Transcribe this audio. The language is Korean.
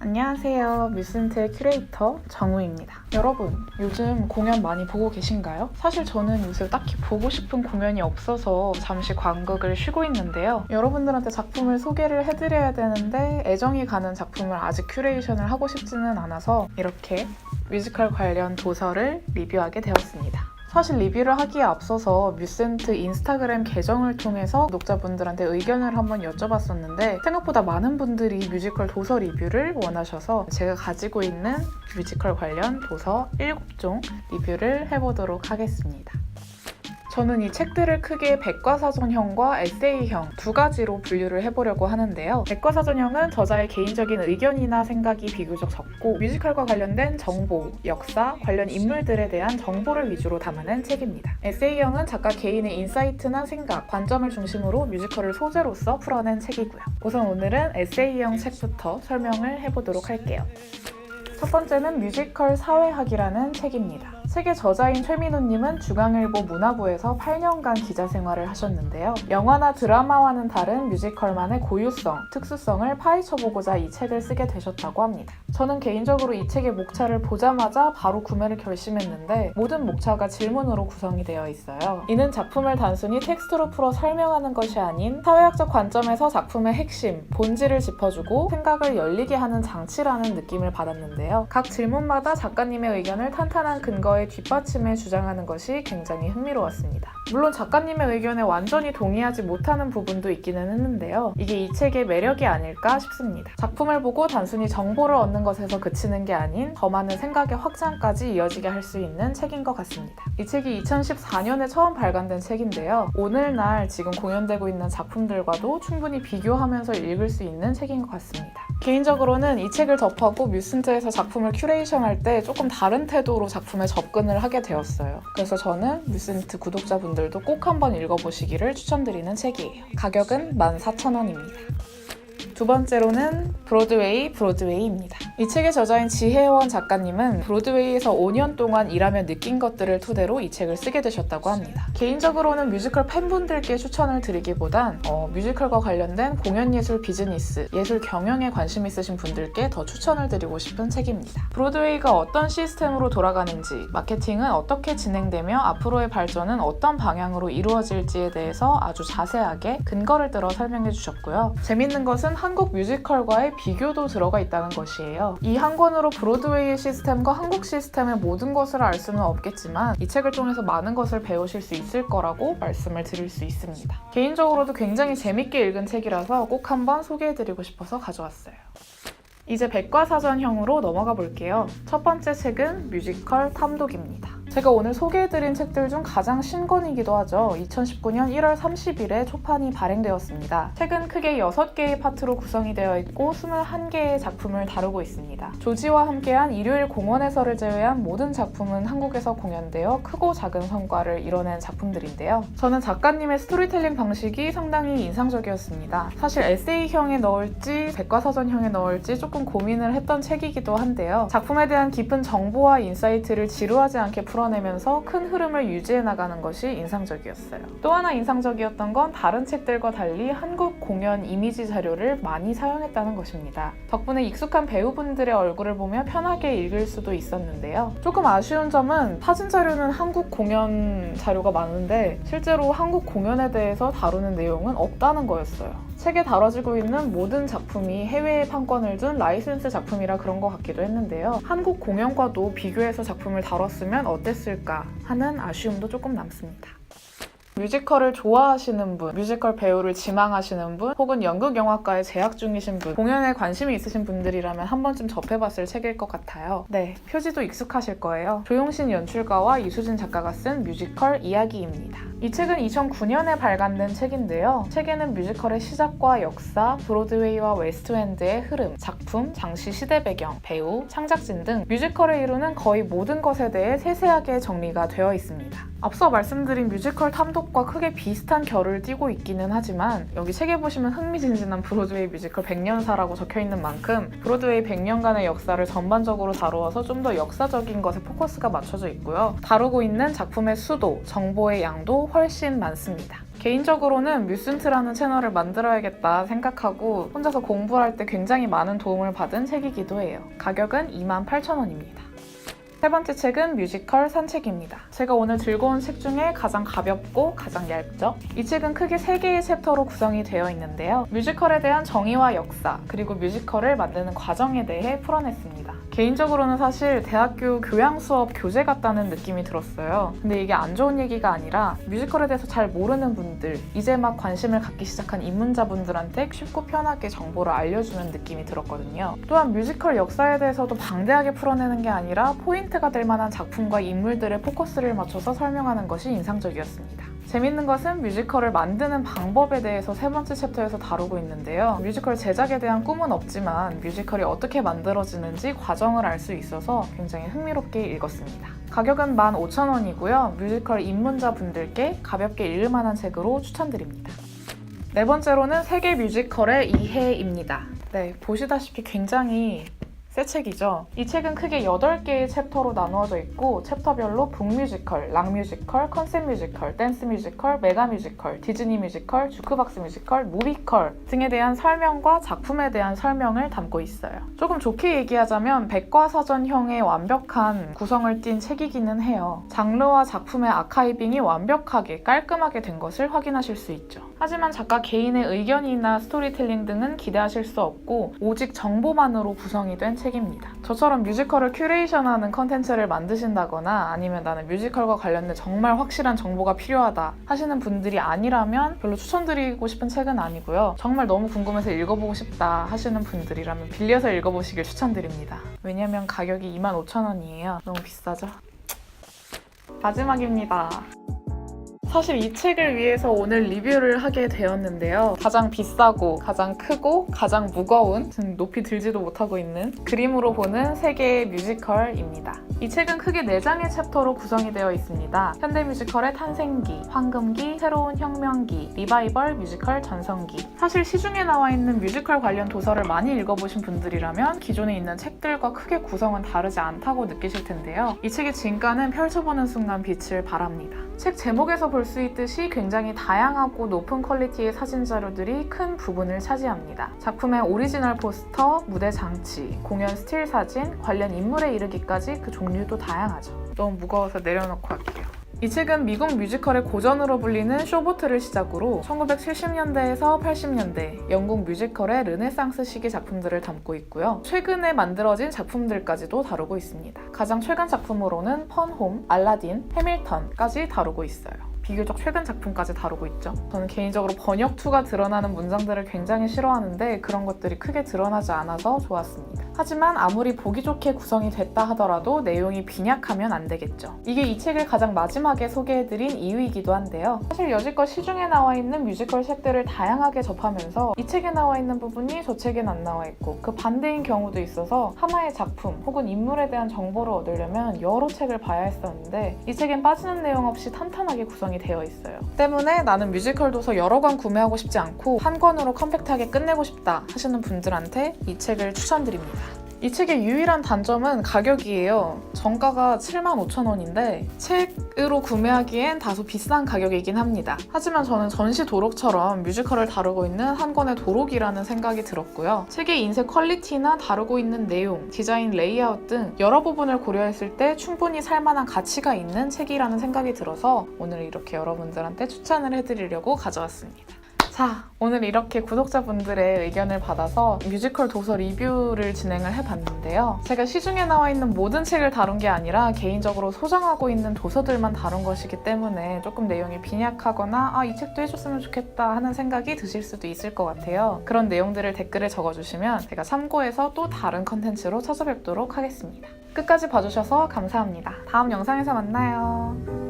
안녕하세요. 뮤슨트의 큐레이터 정우입니다. 여러분, 요즘 공연 많이 보고 계신가요? 사실 저는 요새 딱히 보고 싶은 공연이 없어서 잠시 관극을 쉬고 있는데요. 여러분들한테 작품을 소개를 해드려야 되는데 애정이 가는 작품을 아직 큐레이션을 하고 싶지는 않아서 이렇게 뮤지컬 관련 도서를 리뷰하게 되었습니다. 사실 리뷰를 하기에 앞서서 뮤센트 인스타그램 계정을 통해서 구독자분들한테 의견을 한번 여쭤봤었는데 생각보다 많은 분들이 뮤지컬 도서 리뷰를 원하셔서 제가 가지고 있는 뮤지컬 관련 도서 7종 리뷰를 해보도록 하겠습니다. 저는 이 책들을 크게 백과사전형과 에세이형 두 가지로 분류를 해보려고 하는데요. 백과사전형은 저자의 개인적인 의견이나 생각이 비교적 적고 뮤지컬과 관련된 정보, 역사, 관련 인물들에 대한 정보를 위주로 담아낸 책입니다. 에세이형은 작가 개인의 인사이트나 생각, 관점을 중심으로 뮤지컬을 소재로서 풀어낸 책이고요. 우선 오늘은 에세이형 책부터 설명을 해보도록 할게요. 첫 번째는 뮤지컬 사회학이라는 책입니다. 책의 저자인 최민우님은 중앙일보 문화부에서 8년간 기자 생활을 하셨는데요. 영화나 드라마와는 다른 뮤지컬만의 고유성, 특수성을 파헤쳐보고자 이 책을 쓰게 되셨다고 합니다. 저는 개인적으로 이 책의 목차를 보자마자 바로 구매를 결심했는데 모든 목차가 질문으로 구성이 되어 있어요. 이는 작품을 단순히 텍스트로 풀어 설명하는 것이 아닌 사회학적 관점에서 작품의 핵심, 본질을 짚어주고 생각을 열리게 하는 장치라는 느낌을 받았는데요. 각 질문마다 작가님의 의견을 탄탄한 근거에 뒷받침해 주장하는 것이 굉장히 흥미로웠습니다. 물론 작가님의 의견에 완전히 동의하지 못하는 부분도 있기는 했는데요. 이게 이 책의 매력이 아닐까 싶습니다. 작품을 보고 단순히 정보를 얻는 것에서 그치는 게 아닌 더 많은 생각의 확장까지 이어지게 할 수 있는 책인 것 같습니다. 이 책이 2014년에 처음 발간된 책인데요. 오늘날 지금 공연되고 있는 작품들과도 충분히 비교하면서 읽을 수 있는 책인 것 같습니다. 개인적으로는 이 책을 접하고 뮤슨트에서 작품을 큐레이션할 때 조금 다른 태도로 작품에 접근을 하게 되었어요. 그래서 저는 뮤슨트 구독자분들도 꼭 한번 읽어보시기를 추천드리는 책이에요. 가격은 14,000원입니다. 두 번째로는 브로드웨이입니다. 이 책의 저자인 지혜원 작가님은 브로드웨이에서 5년 동안 일하며 느낀 것들을 토대로 이 책을 쓰게 되셨다고 합니다. 개인적으로는 뮤지컬 팬분들께 추천을 드리기보단 뮤지컬과 관련된 공연예술 비즈니스, 예술 경영에 관심 있으신 분들께 더 추천을 드리고 싶은 책입니다. 브로드웨이가 어떤 시스템으로 돌아가는지, 마케팅은 어떻게 진행되며 앞으로의 발전은 어떤 방향으로 이루어질지에 대해서 아주 자세하게 근거를 들어 설명해 주셨고요. 재밌는 것은 한국 뮤지컬과의 비교도 들어가 있다는 것이에요. 이 한 권으로 브로드웨이의 시스템과 한국 시스템의 모든 것을 알 수는 없겠지만 이 책을 통해서 많은 것을 배우실 수 있을 거라고 말씀을 드릴 수 있습니다. 개인적으로도 굉장히 재밌게 읽은 책이라서 꼭 한번 소개해드리고 싶어서 가져왔어요. 이제 백과사전형으로 넘어가 볼게요. 첫 번째 책은 뮤지컬 탐독입니다. 제가 오늘 소개해드린 책들 중 가장 신권이기도 하죠. 2019년 1월 30일에 초판이 발행되었습니다. 책은 크게 6개의 파트로 구성이 되어 있고 21개의 작품을 다루고 있습니다. 조지와 함께한 일요일 공원에서를 제외한 모든 작품은 한국에서 공연되어 크고 작은 성과를 이뤄낸 작품들인데요. 저는 작가님의 스토리텔링 방식이 상당히 인상적이었습니다. 사실 에세이형에 넣을지 백과사전형에 넣을지 조금 고민을 했던 책이기도 한데요. 작품에 대한 깊은 정보와 인사이트를 지루하지 않게 풀어내면서 큰 흐름을 유지해 나가는 것이 인상적이었어요. 또 하나 인상적이었던 건 다른 책들과 달리 한국 공연 이미지 자료를 많이 사용했다는 것입니다. 덕분에 익숙한 배우분들의 얼굴을 보며 편하게 읽을 수도 있었는데요. 조금 아쉬운 점은 사진 자료는 한국 공연 자료가 많은데 실제로 한국 공연에 대해서 다루는 내용은 없다는 거였어요. 책에 다뤄지고 있는 모든 작품이 해외에 판권을 둔 라이센스 작품이라 그런 것 같기도 했는데요. 한국 공연과도 비교해서 작품을 다뤘으면 어땠을까 하는 아쉬움도 조금 남습니다. 뮤지컬을 좋아하시는 분, 뮤지컬 배우를 지망하시는 분, 혹은 연극영화과에 재학 중이신 분, 공연에 관심이 있으신 분들이라면 한 번쯤 접해봤을 책일 것 같아요. 네, 표지도 익숙하실 거예요. 조용신 연출가와 이수진 작가가 쓴 뮤지컬 이야기입니다. 이 책은 2009년에 발간된 책인데요. 책에는 뮤지컬의 시작과 역사, 브로드웨이와 웨스트엔드의 흐름, 작품, 장시 시대 배경, 배우, 창작진 등 뮤지컬을 이루는 거의 모든 것에 대해 세세하게 정리가 되어 있습니다. 앞서 말씀드린 뮤지컬 탐독과 크게 비슷한 결을 띠고 있기는 하지만 여기 책에 보시면 흥미진진한 브로드웨이 뮤지컬 100년사라고 적혀있는 만큼 브로드웨이 100년간의 역사를 전반적으로 다루어서 좀 더 역사적인 것에 포커스가 맞춰져 있고요. 다루고 있는 작품의 수도, 정보의 양도 훨씬 많습니다. 개인적으로는 뮤슨트라는 채널을 만들어야겠다 생각하고 혼자서 공부할 때 굉장히 많은 도움을 받은 책이기도 해요. 가격은 28,000원입니다. 세 번째 책은 뮤지컬 산책입니다. 제가 오늘 들고 온 책 중에 가장 가볍고 가장 얇죠? 이 책은 크게 3개의 챕터로 구성이 되어 있는데요. 뮤지컬에 대한 정의와 역사, 그리고 뮤지컬을 만드는 과정에 대해 풀어냈습니다. 개인적으로는 사실 대학교 교양 수업 교재 같다는 느낌이 들었어요. 근데 이게 안 좋은 얘기가 아니라 뮤지컬에 대해서 잘 모르는 분들, 이제 막 관심을 갖기 시작한 입문자분들한테 쉽고 편하게 정보를 알려주는 느낌이 들었거든요. 또한 뮤지컬 역사에 대해서도 방대하게 풀어내는 게 아니라 포인트가 될 만한 작품과 인물들의 포커스를 맞춰서 설명하는 것이 인상적이었습니다. 재밌는 것은 뮤지컬을 만드는 방법에 대해서 세 번째 챕터에서 다루고 있는데요. 뮤지컬 제작에 대한 꿈은 없지만 뮤지컬이 어떻게 만들어지는지 과정을 알 수 있어서 굉장히 흥미롭게 읽었습니다. 가격은 15,000원이고요. 뮤지컬 입문자분들께 가볍게 읽을 만한 책으로 추천드립니다. 네 번째로는 세계 뮤지컬의 이해입니다. 네, 보시다시피 굉장히 새 책이죠. 이 책은 크게 8개의 챕터로 나누어져 있고 챕터별로 북뮤지컬, 락뮤지컬, 컨셉 뮤지컬, 댄스 뮤지컬, 메가 뮤지컬, 디즈니 뮤지컬, 주크박스 뮤지컬, 무비컬 등에 대한 설명과 작품에 대한 설명을 담고 있어요. 조금 좋게 얘기하자면 백과사전형의 완벽한 구성을 띈 책이기는 해요. 장르와 작품의 아카이빙이 완벽하게 깔끔하게 된 것을 확인하실 수 있죠. 하지만 작가 개인의 의견이나 스토리텔링 등은 기대하실 수 없고 오직 정보만으로 구성이 된 책입니다. 저처럼 뮤지컬을 큐레이션하는 컨텐츠를 만드신다거나 아니면 나는 뮤지컬과 관련된 정말 확실한 정보가 필요하다 하시는 분들이 아니라면 별로 추천드리고 싶은 책은 아니고요. 정말 너무 궁금해서 읽어보고 싶다 하시는 분들이라면 빌려서 읽어보시길 추천드립니다. 왜냐면 가격이 25,000원이에요. 너무 비싸죠? 마지막입니다. 사실 이 책을 위해서 오늘 리뷰를 하게 되었는데요. 가장 비싸고 가장 크고 가장 무거운, 지금 높이 들지도 못하고 있는 그림으로 보는 세계의 뮤지컬입니다. 이 책은 크게 4장의 챕터로 구성이 되어 있습니다. 현대 뮤지컬의 탄생기, 황금기, 새로운 혁명기, 리바이벌 뮤지컬 전성기. 사실 시중에 나와 있는 뮤지컬 관련 도서를 많이 읽어보신 분들이라면 기존에 있는 책들과 크게 구성은 다르지 않다고 느끼실 텐데요. 이 책의 진가는 펼쳐보는 순간 빛을 발합니다. 책 제목에서 볼 수 있듯이 굉장히 다양하고 높은 퀄리티의 사진 자료들이 큰 부분을 차지합니다. 작품의 오리지널 포스터, 무대 장치, 공연 스틸 사진, 관련 인물에 이르기까지 그 종류도 다양하죠. 너무 무거워서 내려놓고 할게요. 이 책은 미국 뮤지컬의 고전으로 불리는 쇼보트를 시작으로 1970년대에서 80년대 영국 뮤지컬의 르네상스 시기 작품들을 담고 있고요. 최근에 만들어진 작품들까지도 다루고 있습니다. 가장 최근 작품으로는 펀홈, 알라딘, 해밀턴까지 다루고 있어요. 비교적 최근 작품까지 다루고 있죠. 저는 개인적으로 번역투가 드러나는 문장들을 굉장히 싫어하는데 그런 것들이 크게 드러나지 않아서 좋았습니다. 하지만 아무리 보기 좋게 구성이 됐다 하더라도 내용이 빈약하면 안 되겠죠. 이게 이 책을 가장 마지막에 소개해드린 이유이기도 한데요. 사실 여지껏 시중에 나와 있는 뮤지컬 책들을 다양하게 접하면서 이 책에 나와 있는 부분이 저 책엔 안 나와 있고 그 반대인 경우도 있어서 하나의 작품 혹은 인물에 대한 정보를 얻으려면 여러 책을 봐야 했었는데 이 책엔 빠지는 내용 없이 탄탄하게 구성이 되어 있어요. 때문에 나는 뮤지컬 도서 여러 권 구매하고 싶지 않고 한 권으로 컴팩트하게 끝내고 싶다 하시는 분들한테 이 책을 추천드립니다. 이 책의 유일한 단점은 가격이에요. 정가가 75,000원인데 책으로 구매하기엔 다소 비싼 가격이긴 합니다. 하지만 저는 전시 도록처럼 뮤지컬을 다루고 있는 한 권의 도록이라는 생각이 들었고요. 책의 인쇄 퀄리티나 다루고 있는 내용, 디자인, 레이아웃 등 여러 부분을 고려했을 때 충분히 살만한 가치가 있는 책이라는 생각이 들어서 오늘 이렇게 여러분들한테 추천을 해드리려고 가져왔습니다. 자, 오늘 이렇게 구독자분들의 의견을 받아서 뮤지컬 도서 리뷰를 진행을 해봤는데요. 제가 시중에 나와 있는 모든 책을 다룬 게 아니라 개인적으로 소장하고 있는 도서들만 다룬 것이기 때문에 조금 내용이 빈약하거나 이 책도 해줬으면 좋겠다 하는 생각이 드실 수도 있을 것 같아요. 그런 내용들을 댓글에 적어주시면 제가 참고해서 또 다른 컨텐츠로 찾아뵙도록 하겠습니다. 끝까지 봐주셔서 감사합니다. 다음 영상에서 만나요.